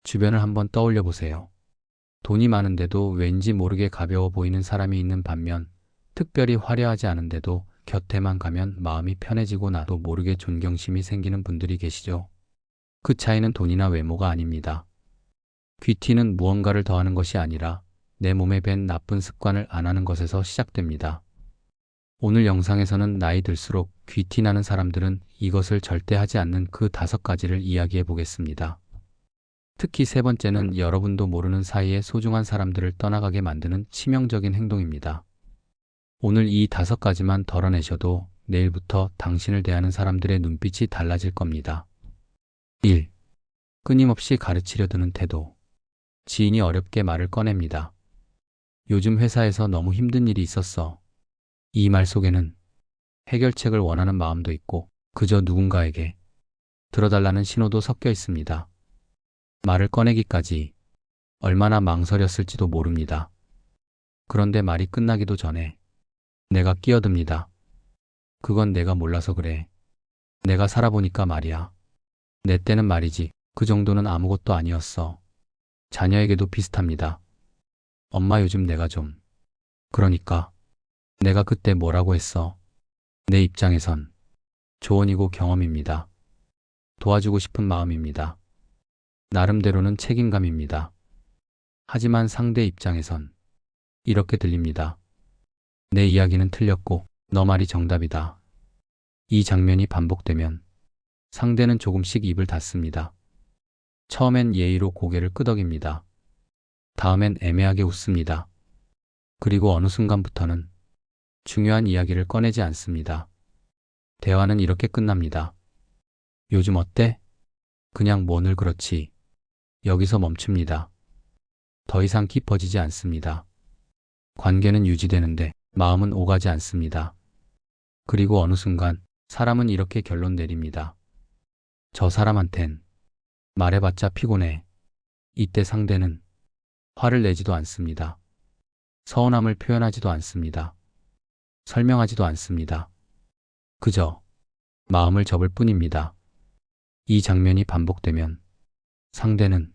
주변을 한번 떠올려 보세요. 돈이 많은데도 왠지 모르게 가벼워 보이는 사람이 있는 반면, 특별히 화려하지 않은데도 곁에만 가면 마음이 편해지고 나도 모르게 존경심이 생기는 분들이 계시죠. 그 차이는 돈이나 외모가 아닙니다. 귀티는 무언가를 더하는 것이 아니라 내 몸에 밴 나쁜 습관을 안 하는 것에서 시작됩니다. 오늘 영상에서는 나이 들수록 귀티 나는 사람들은 이것을 절대 하지 않는 그 5가지를 이야기해 보겠습니다. 특히 세 번째는 여러분도 모르는 사이에 소중한 사람들을 떠나가게 만드는 치명적인 행동입니다. 오늘 이 5가지만 덜어내셔도 내일부터 당신을 대하는 사람들의 눈빛이 달라질 겁니다. 1. 끊임없이 가르치려 드는 태도. 지인이 어렵게 말을 꺼냅니다. 요즘 회사에서 너무 힘든 일이 있었어. 이 말 속에는 해결책을 원하는 마음도 있고 그저 누군가에게 들어달라는 신호도 섞여 있습니다. 말을 꺼내기까지 얼마나 망설였을지도 모릅니다. 그런데 말이 끝나기도 전에 내가 끼어듭니다. 그건 내가 몰라서 그래. 내가 살아보니까 말이야. 내 때는 말이지. 그 정도는 아무것도 아니었어. 자녀에게도 비슷합니다. 엄마 요즘 내가 좀. 그러니까 내가 그때 뭐라고 했어. 내 입장에선 조언이고 경험입니다. 도와주고 싶은 마음입니다. 나름대로는 책임감입니다. 하지만 상대 입장에선 이렇게 들립니다. 내 이야기는 틀렸고 너 말이 정답이다. 이 장면이 반복되면 상대는 조금씩 입을 닫습니다. 처음엔 예의로 고개를 끄덕입니다. 다음엔 애매하게 웃습니다. 그리고 어느 순간부터는 중요한 이야기를 꺼내지 않습니다. 대화는 이렇게 끝납니다. 요즘 어때? 그냥 뭐 늘 그렇지. 여기서 멈춥니다. 더 이상 깊어지지 않습니다. 관계는 유지되는데 마음은 오가지 않습니다. 그리고 어느 순간 사람은 이렇게 결론 내립니다. 저 사람한텐 말해봤자 피곤해. 이때 상대는 화를 내지도 않습니다. 서운함을 표현하지도 않습니다. 설명하지도 않습니다. 그저 마음을 접을 뿐입니다. 이 장면이 반복되면 상대는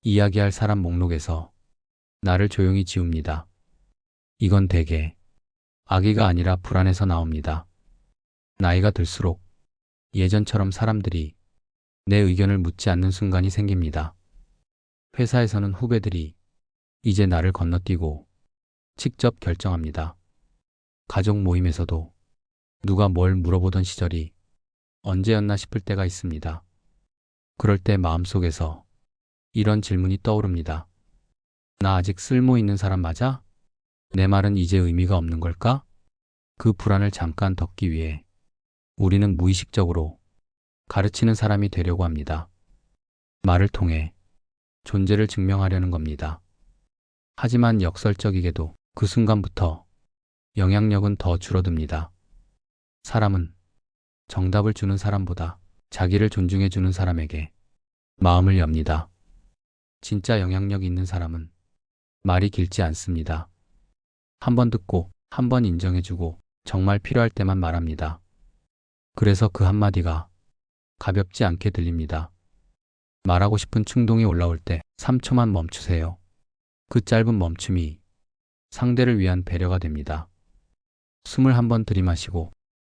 이야기할 사람 목록에서 나를 조용히 지웁니다. 이건 대개 악의가 아니라 불안해서 나옵니다. 나이가 들수록 예전처럼 사람들이 내 의견을 묻지 않는 순간이 생깁니다. 회사에서는 후배들이 이제 나를 건너뛰고 직접 결정합니다. 가족 모임에서도 누가 뭘 물어보던 시절이 언제였나 싶을 때가 있습니다. 그럴 때 마음속에서 이런 질문이 떠오릅니다. 나 아직 쓸모 있는 사람 맞아? 내 말은 이제 의미가 없는 걸까? 그 불안을 잠깐 덮기 위해 우리는 무의식적으로 가르치는 사람이 되려고 합니다. 말을 통해 존재를 증명하려는 겁니다. 하지만 역설적이게도 그 순간부터 영향력은 더 줄어듭니다. 사람은 정답을 주는 사람보다 자기를 존중해주는 사람에게 마음을 엽니다. 진짜 영향력 있는 사람은 말이 길지 않습니다. 한 번 듣고 한 번 인정해주고 정말 필요할 때만 말합니다. 그래서 그 한마디가 가볍지 않게 들립니다. 말하고 싶은 충동이 올라올 때 3초만 멈추세요. 그 짧은 멈춤이 상대를 위한 배려가 됩니다. 숨을 한 번 들이마시고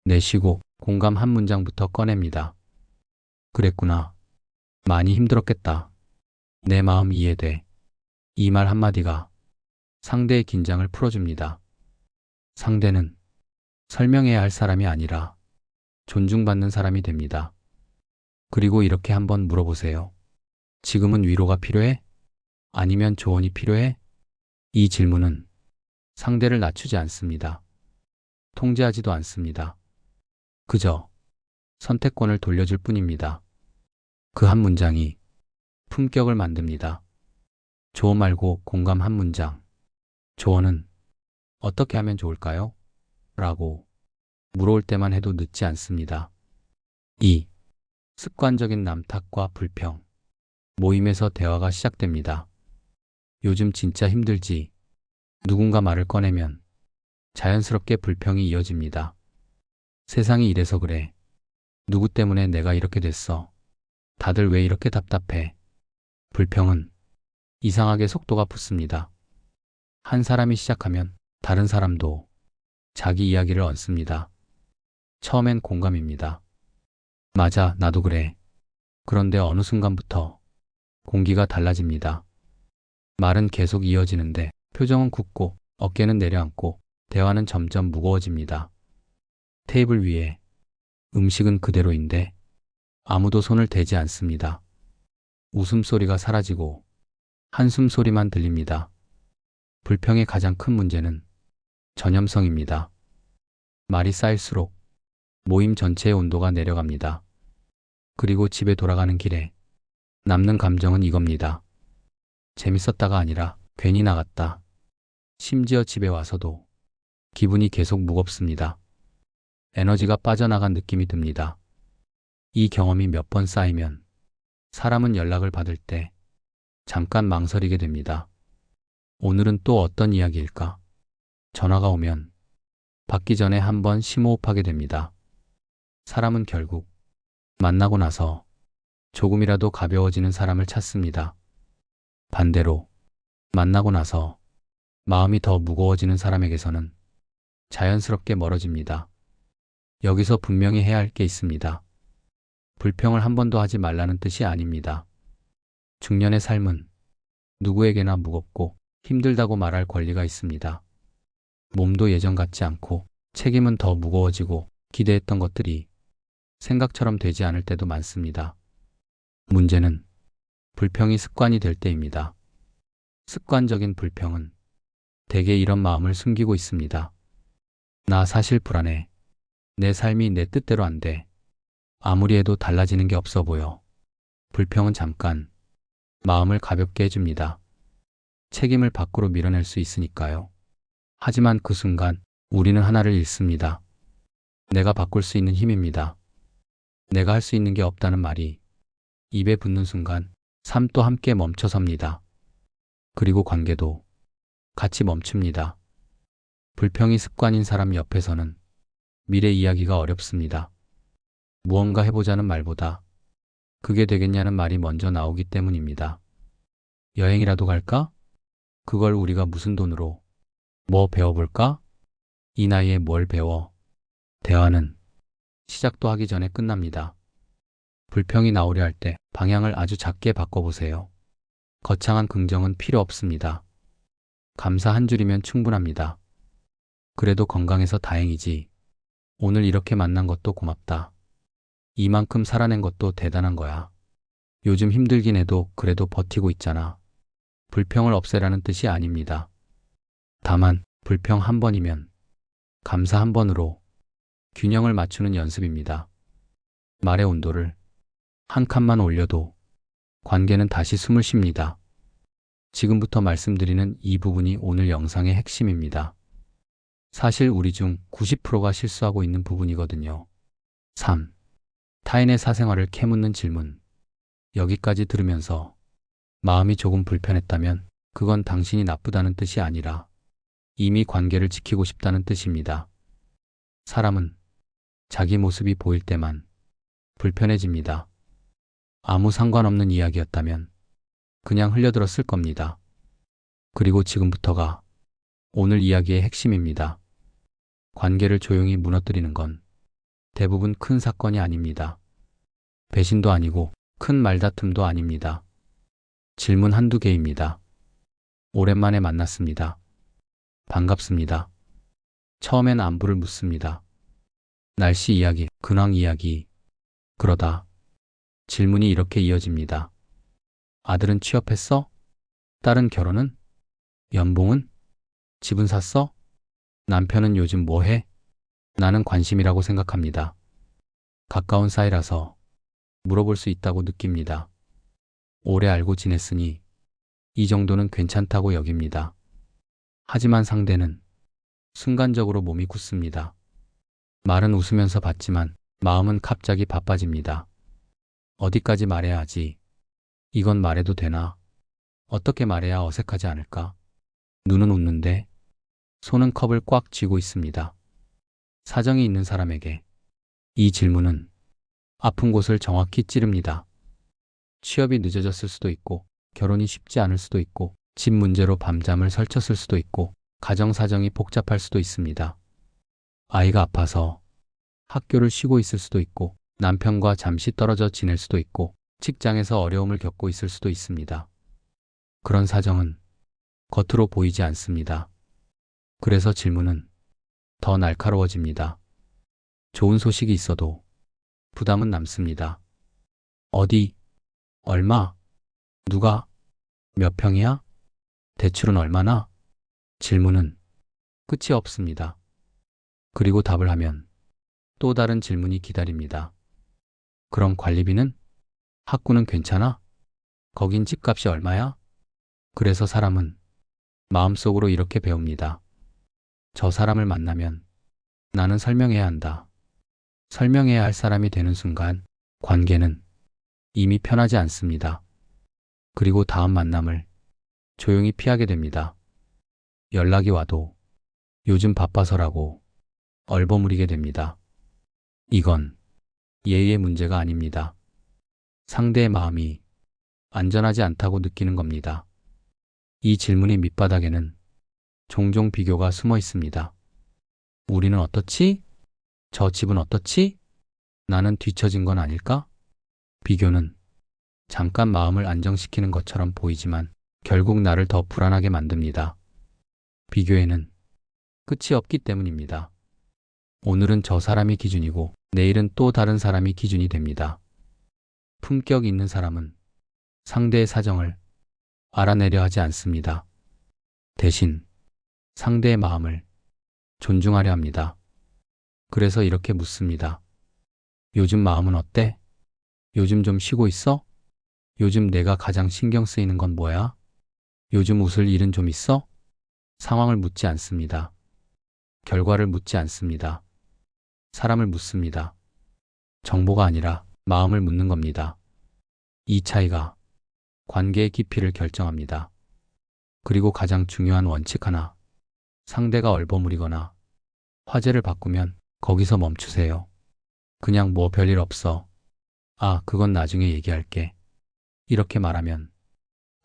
내쉬고 공감 한 문장부터 꺼냅니다. 그랬구나. 많이 힘들었겠다. 내 마음 이해돼. 이 말 한마디가 상대의 긴장을 풀어줍니다. 상대는 설명해야 할 사람이 아니라 존중받는 사람이 됩니다. 그리고 이렇게 한번 물어보세요. 지금은 위로가 필요해? 아니면 조언이 필요해? 이 질문은 상대를 낮추지 않습니다. 통제하지도 않습니다. 그저 선택권을 돌려줄 뿐입니다. 그 한 문장이 품격을 만듭니다. 조언 말고 공감 한 문장. 조언은 어떻게 하면 좋을까요? 라고 물어올 때만 해도 늦지 않습니다. 2. 습관적인 남탓과 불평. 모임에서 대화가 시작됩니다. 요즘 진짜 힘들지. 누군가 말을 꺼내면 자연스럽게 불평이 이어집니다. 세상이 이래서 그래. 누구 때문에 내가 이렇게 됐어. 다들 왜 이렇게 답답해. 불평은 이상하게 속도가 붙습니다. 한 사람이 시작하면 다른 사람도 자기 이야기를 얹습니다. 처음엔 공감입니다. 맞아, 나도 그래. 그런데 어느 순간부터 공기가 달라집니다. 말은 계속 이어지는데 표정은 굳고 어깨는 내려앉고 대화는 점점 무거워집니다. 테이블 위에 음식은 그대로인데 아무도 손을 대지 않습니다. 웃음소리가 사라지고 한숨 소리만 들립니다. 불평의 가장 큰 문제는 전염성입니다. 말이 쌓일수록 모임 전체의 온도가 내려갑니다. 그리고 집에 돌아가는 길에 남는 감정은 이겁니다. 재밌었다가 아니라 괜히 나갔다. 심지어 집에 와서도 기분이 계속 무겁습니다. 에너지가 빠져나간 느낌이 듭니다. 이 경험이 몇 번 쌓이면 사람은 연락을 받을 때 잠깐 망설이게 됩니다. 오늘은 또 어떤 이야기일까? 전화가 오면 받기 전에 한번 심호흡하게 됩니다. 사람은 결국 만나고 나서 조금이라도 가벼워지는 사람을 찾습니다. 반대로 만나고 나서 마음이 더 무거워지는 사람에게서는 자연스럽게 멀어집니다. 여기서 분명히 해야 할 게 있습니다. 불평을 한 번도 하지 말라는 뜻이 아닙니다. 중년의 삶은 누구에게나 무겁고 힘들다고 말할 권리가 있습니다. 몸도 예전 같지 않고 책임은 더 무거워지고 기대했던 것들이 생각처럼 되지 않을 때도 많습니다. 문제는 불평이 습관이 될 때입니다. 습관적인 불평은 대개 이런 마음을 숨기고 있습니다. 나 사실 불안해. 내 삶이 내 뜻대로 안 돼. 아무리 해도 달라지는 게 없어 보여. 불평은 잠깐 마음을 가볍게 해줍니다. 책임을 밖으로 밀어낼 수 있으니까요. 하지만 그 순간 우리는 하나를 잃습니다. 내가 바꿀 수 있는 힘입니다. 내가 할 수 있는 게 없다는 말이 입에 붙는 순간 삶도 함께 멈춰섭니다. 그리고 관계도 같이 멈춥니다. 불평이 습관인 사람 옆에서는 미래 이야기가 어렵습니다. 무언가 해보자는 말보다 그게 되겠냐는 말이 먼저 나오기 때문입니다. 여행이라도 갈까? 그걸 우리가 무슨 돈으로? 뭐 배워볼까? 이 나이에 뭘 배워? 대화는 시작도 하기 전에 끝납니다. 불평이 나오려 할 때 방향을 아주 작게 바꿔보세요. 거창한 긍정은 필요 없습니다. 감사 한 줄이면 충분합니다. 그래도 건강해서 다행이지. 오늘 이렇게 만난 것도 고맙다. 이만큼 살아낸 것도 대단한 거야. 요즘 힘들긴 해도 그래도 버티고 있잖아. 불평을 없애라는 뜻이 아닙니다. 다만 불평 한 번이면 감사 한 번으로 균형을 맞추는 연습입니다. 말의 온도를 한 칸만 올려도 관계는 다시 숨을 쉽니다. 지금부터 말씀드리는 이 부분이 오늘 영상의 핵심입니다. 사실 우리 중 90%가 실수하고 있는 부분이거든요. 3. 타인의 사생활을 캐묻는 질문. 여기까지 들으면서 마음이 조금 불편했다면 그건 당신이 나쁘다는 뜻이 아니라 이미 관계를 지키고 싶다는 뜻입니다. 사람은 자기 모습이 보일 때만 불편해집니다. 아무 상관없는 이야기였다면 그냥 흘려들었을 겁니다. 그리고 지금부터가 오늘 이야기의 핵심입니다. 관계를 조용히 무너뜨리는 건 대부분 큰 사건이 아닙니다. 배신도 아니고 큰 말다툼도 아닙니다. 질문 한두 개입니다. 오랜만에 만났습니다. 반갑습니다. 처음엔 안부를 묻습니다. 날씨 이야기, 근황 이야기. 그러다 질문이 이렇게 이어집니다. 아들은 취업했어? 딸은 결혼은? 연봉은? 집은 샀어? 남편은 요즘 뭐 해? 나는 관심이라고 생각합니다. 가까운 사이라서 물어볼 수 있다고 느낍니다. 오래 알고 지냈으니 이 정도는 괜찮다고 여깁니다. 하지만 상대는 순간적으로 몸이 굳습니다. 말은 웃으면서 받지만 마음은 갑자기 바빠집니다. 어디까지 말해야 하지? 이건 말해도 되나? 어떻게 말해야 어색하지 않을까? 눈은 웃는데 손은 컵을 꽉 쥐고 있습니다. 사정이 있는 사람에게 이 질문은 아픈 곳을 정확히 찌릅니다. 취업이 늦어졌을 수도 있고 결혼이 쉽지 않을 수도 있고, 집 문제로 밤잠을 설쳤을 수도 있고, 가정 사정이 복잡할 수도 있습니다. 아이가 아파서 학교를 쉬고 있을 수도 있고, 남편과 잠시 떨어져 지낼 수도 있고, 직장에서 어려움을 겪고 있을 수도 있습니다. 그런 사정은 겉으로 보이지 않습니다. 그래서 질문은 더 날카로워집니다. 좋은 소식이 있어도 부담은 남습니다. 어디? 얼마? 누가? 몇 평이야? 대출은 얼마나? 질문은 끝이 없습니다. 그리고 답을 하면 또 다른 질문이 기다립니다. 그럼 관리비는? 학구는 괜찮아? 거긴 집값이 얼마야? 그래서 사람은 마음속으로 이렇게 배웁니다. 저 사람을 만나면 나는 설명해야 한다. 설명해야 할 사람이 되는 순간 관계는 이미 편하지 않습니다. 그리고 다음 만남을 조용히 피하게 됩니다. 연락이 와도 요즘 바빠서라고 얼버무리게 됩니다. 이건 예의의 문제가 아닙니다. 상대의 마음이 안전하지 않다고 느끼는 겁니다. 이 질문의 밑바닥에는 종종 비교가 숨어 있습니다. 우리는 어떻지? 저 집은 어떻지? 나는 뒤처진 건 아닐까? 비교는 잠깐 마음을 안정시키는 것처럼 보이지만 결국 나를 더 불안하게 만듭니다. 비교에는 끝이 없기 때문입니다. 오늘은 저 사람이 기준이고 내일은 또 다른 사람이 기준이 됩니다. 품격 있는 사람은 상대의 사정을 알아내려 하지 않습니다. 대신 상대의 마음을 존중하려 합니다. 그래서 이렇게 묻습니다. 요즘 마음은 어때? 요즘 좀 쉬고 있어? 요즘 내가 가장 신경 쓰이는 건 뭐야? 요즘 웃을 일은 좀 있어? 상황을 묻지 않습니다. 결과를 묻지 않습니다. 사람을 묻습니다. 정보가 아니라 마음을 묻는 겁니다. 이 차이가 관계의 깊이를 결정합니다. 그리고 가장 중요한 원칙 하나. 상대가 얼버무리거나 화제를 바꾸면 거기서 멈추세요. 그냥 뭐 별일 없어. 아, 그건 나중에 얘기할게. 이렇게 말하면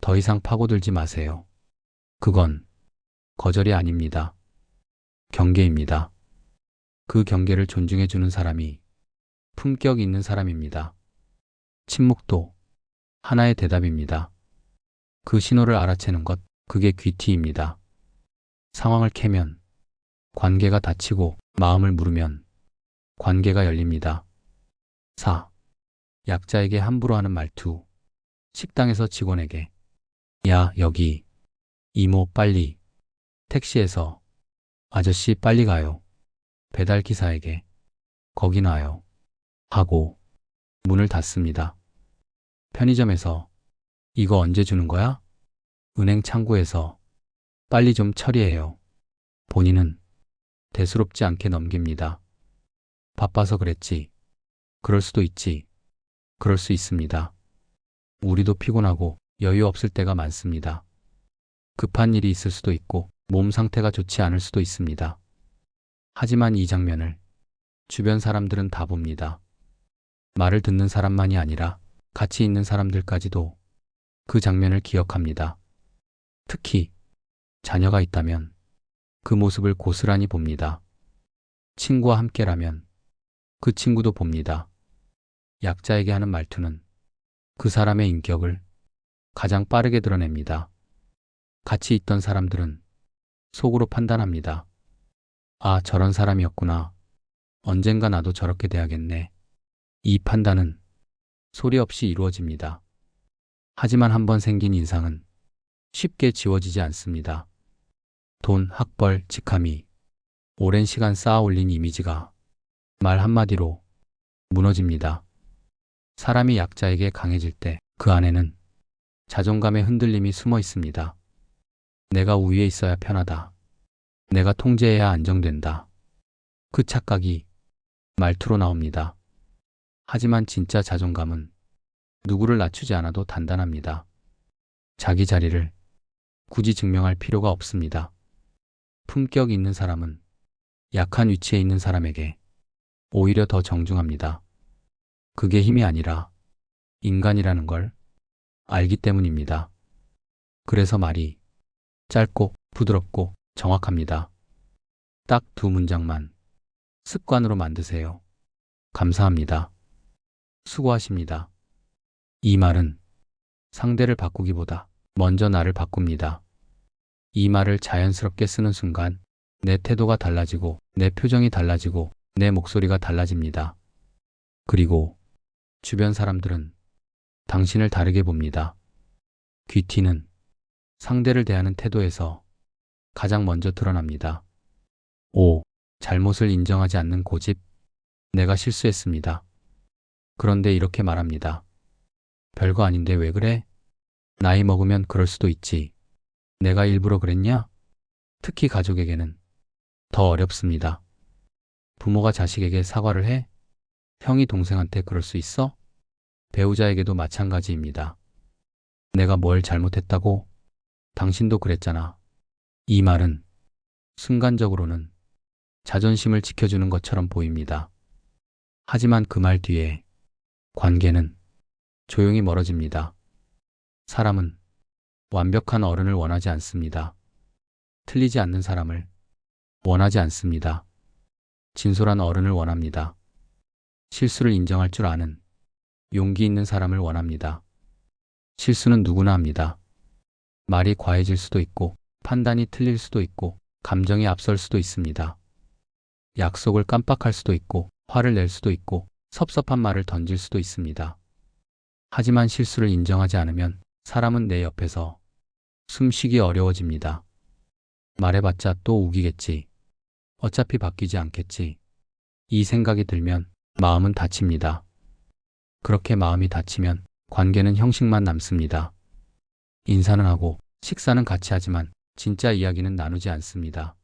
더 이상 파고들지 마세요. 그건 거절이 아닙니다. 경계입니다. 그 경계를 존중해주는 사람이 품격 있는 사람입니다. 침묵도 하나의 대답입니다. 그 신호를 알아채는 것, 그게 귀티입니다. 상황을 캐면 관계가 닫히고 마음을 물으면 관계가 열립니다. 4. 약자에게 함부로 하는 말투. 식당에서 직원에게 야, 여기. 이모, 빨리. 택시에서 아저씨, 빨리 가요. 배달 기사에게 거기 놔요. 하고 문을 닫습니다. 편의점에서 이거 언제 주는 거야? 은행 창구에서 빨리 좀 처리해요. 본인은 대수롭지 않게 넘깁니다. 바빠서 그랬지. 그럴 수도 있지. 그럴 수 있습니다. 우리도 피곤하고 여유 없을 때가 많습니다. 급한 일이 있을 수도 있고 몸 상태가 좋지 않을 수도 있습니다. 하지만 이 장면을 주변 사람들은 다 봅니다. 말을 듣는 사람만이 아니라 같이 있는 사람들까지도 그 장면을 기억합니다. 특히 자녀가 있다면 그 모습을 고스란히 봅니다. 친구와 함께라면 그 친구도 봅니다. 약자에게 하는 말투는 그 사람의 인격을 가장 빠르게 드러냅니다. 같이 있던 사람들은 속으로 판단합니다. 아, 저런 사람이었구나. 언젠가 나도 저렇게 돼야겠네. 이 판단은 소리 없이 이루어집니다. 하지만 한번 생긴 인상은 쉽게 지워지지 않습니다. 돈, 학벌, 직함이 오랜 시간 쌓아 올린 이미지가 말 한마디로 무너집니다. 사람이 약자에게 강해질 때 그 안에는 자존감의 흔들림이 숨어 있습니다. 내가 우위에 있어야 편하다. 내가 통제해야 안정된다. 그 착각이 말투로 나옵니다. 하지만 진짜 자존감은 누구를 낮추지 않아도 단단합니다. 자기 자리를 굳이 증명할 필요가 없습니다. 품격 있는 사람은 약한 위치에 있는 사람에게 오히려 더 정중합니다. 그게 힘이 아니라 인간이라는 걸 알기 때문입니다. 그래서 말이 짧고 부드럽고 정확합니다. 딱 두 문장만 습관으로 만드세요. 감사합니다. 수고하십니다. 이 말은 상대를 바꾸기보다 먼저 나를 바꿉니다. 이 말을 자연스럽게 쓰는 순간 내 태도가 달라지고 내 표정이 달라지고 내 목소리가 달라집니다. 그리고 주변 사람들은 당신을 다르게 봅니다. 귀티는 상대를 대하는 태도에서 가장 먼저 드러납니다. 5. 잘못을 인정하지 않는 고집. 내가 실수했습니다. 그런데 이렇게 말합니다. 별거 아닌데 왜 그래? 나이 먹으면 그럴 수도 있지. 내가 일부러 그랬냐? 특히 가족에게는 더 어렵습니다. 부모가 자식에게 사과를 해? 형이 동생한테 그럴 수 있어? 배우자에게도 마찬가지입니다. 내가 뭘 잘못했다고? 당신도 그랬잖아. 이 말은 순간적으로는 자존심을 지켜주는 것처럼 보입니다. 하지만 그 말 뒤에 관계는 조용히 멀어집니다. 사람은 완벽한 어른을 원하지 않습니다. 틀리지 않는 사람을 원하지 않습니다. 진솔한 어른을 원합니다. 실수를 인정할 줄 아는 용기 있는 사람을 원합니다. 실수는 누구나 합니다. 말이 과해질 수도 있고, 판단이 틀릴 수도 있고, 감정이 앞설 수도 있습니다. 약속을 깜빡할 수도 있고, 화를 낼 수도 있고, 섭섭한 말을 던질 수도 있습니다. 하지만 실수를 인정하지 않으면 사람은 내 옆에서 숨쉬기 어려워집니다. 말해봤자 또 우기겠지. 어차피 바뀌지 않겠지. 이 생각이 들면 마음은 다칩니다. 그렇게 마음이 다치면 관계는 형식만 남습니다. 인사는 하고 식사는 같이 하지만 진짜 이야기는 나누지 않습니다.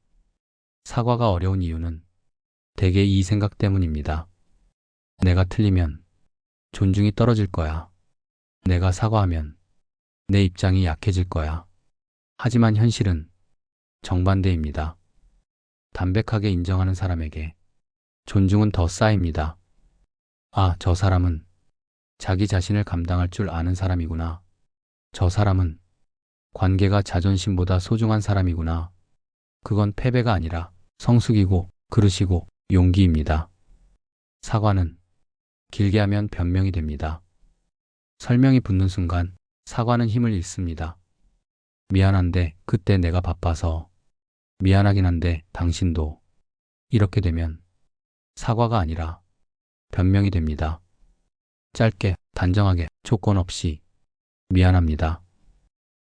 사과가 어려운 이유는 대개 이 생각 때문입니다. 내가 틀리면 존중이 떨어질 거야. 내가 사과하면 내 입장이 약해질 거야. 하지만 현실은 정반대입니다. 담백하게 인정하는 사람에게 존중은 더 쌓입니다. 아, 저 사람은 자기 자신을 감당할 줄 아는 사람이구나. 저 사람은 관계가 자존심보다 소중한 사람이구나. 그건 패배가 아니라 성숙이고 그릇이고 용기입니다. 사과는 길게 하면 변명이 됩니다. 설명이 붙는 순간 사과는 힘을 잃습니다. 미안한데 그때 내가 바빠서. 미안하긴 한데 당신도. 이렇게 되면 사과가 아니라 변명이 됩니다. 짧게, 단정하게, 조건 없이. 미안합니다.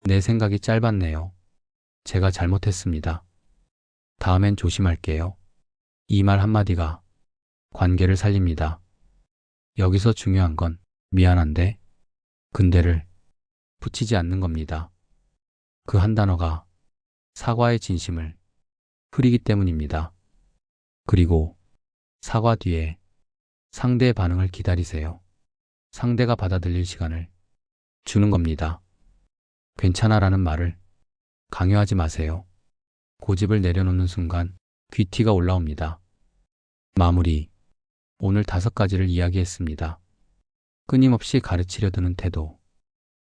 내 생각이 짧았네요. 제가 잘못했습니다. 다음엔 조심할게요. 이 말 한마디가 관계를 살립니다. 여기서 중요한 건 미안한데, 근데를 붙이지 않는 겁니다. 그 한 단어가 사과의 진심을 흐리기 때문입니다. 그리고 사과 뒤에 상대의 반응을 기다리세요. 상대가 받아들일 시간을 주는 겁니다. 괜찮아라는 말을 강요하지 마세요. 고집을 내려놓는 순간 귀티가 올라옵니다. 마무리. 오늘 5가지를 이야기했습니다. 끊임없이 가르치려 드는 태도,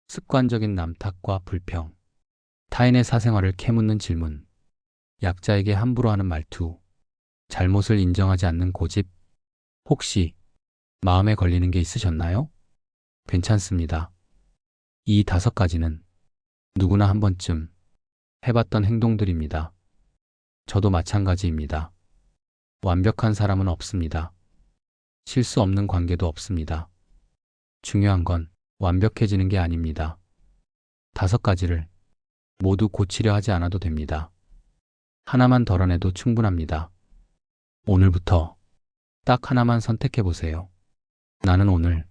습관적인 남탓과 불평, 타인의 사생활을 캐묻는 질문, 약자에게 함부로 하는 말투, 잘못을 인정하지 않는 고집. 혹시 마음에 걸리는 게 있으셨나요? 괜찮습니다. 이 5가지는 누구나 한 번쯤 해봤던 행동들입니다. 저도 마찬가지입니다. 완벽한 사람은 없습니다. 실수 없는 관계도 없습니다. 중요한 건 완벽해지는 게 아닙니다. 5가지를 모두 고치려 하지 않아도 됩니다. 하나만 덜어내도 충분합니다. 오늘부터 딱 하나만 선택해 보세요. 나는 오늘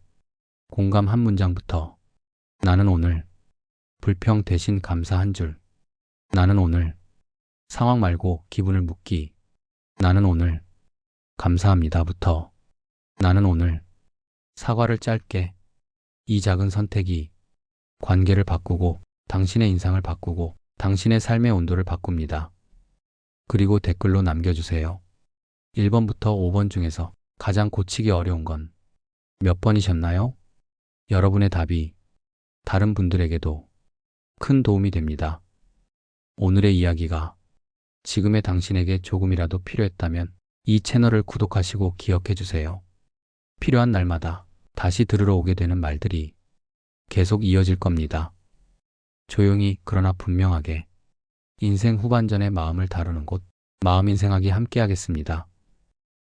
공감 한 문장부터. 나는 오늘 불평 대신 감사 한 줄. 나는 오늘 상황 말고 기분을 묻기. 나는 오늘 감사합니다부터. 나는 오늘 사과를 짧게. 이 작은 선택이 관계를 바꾸고 당신의 인상을 바꾸고 당신의 삶의 온도를 바꿉니다. 그리고 댓글로 남겨주세요. 1번부터 5번 중에서 가장 고치기 어려운 건 몇 번이셨나요? 여러분의 답이 다른 분들에게도 큰 도움이 됩니다. 오늘의 이야기가 지금의 당신에게 조금이라도 필요했다면 이 채널을 구독하시고 기억해 주세요. 필요한 날마다 다시 들으러 오게 되는 말들이 계속 이어질 겁니다. 조용히 그러나 분명하게 인생 후반전의 마음을 다루는 곳 마음인생학이 함께하겠습니다.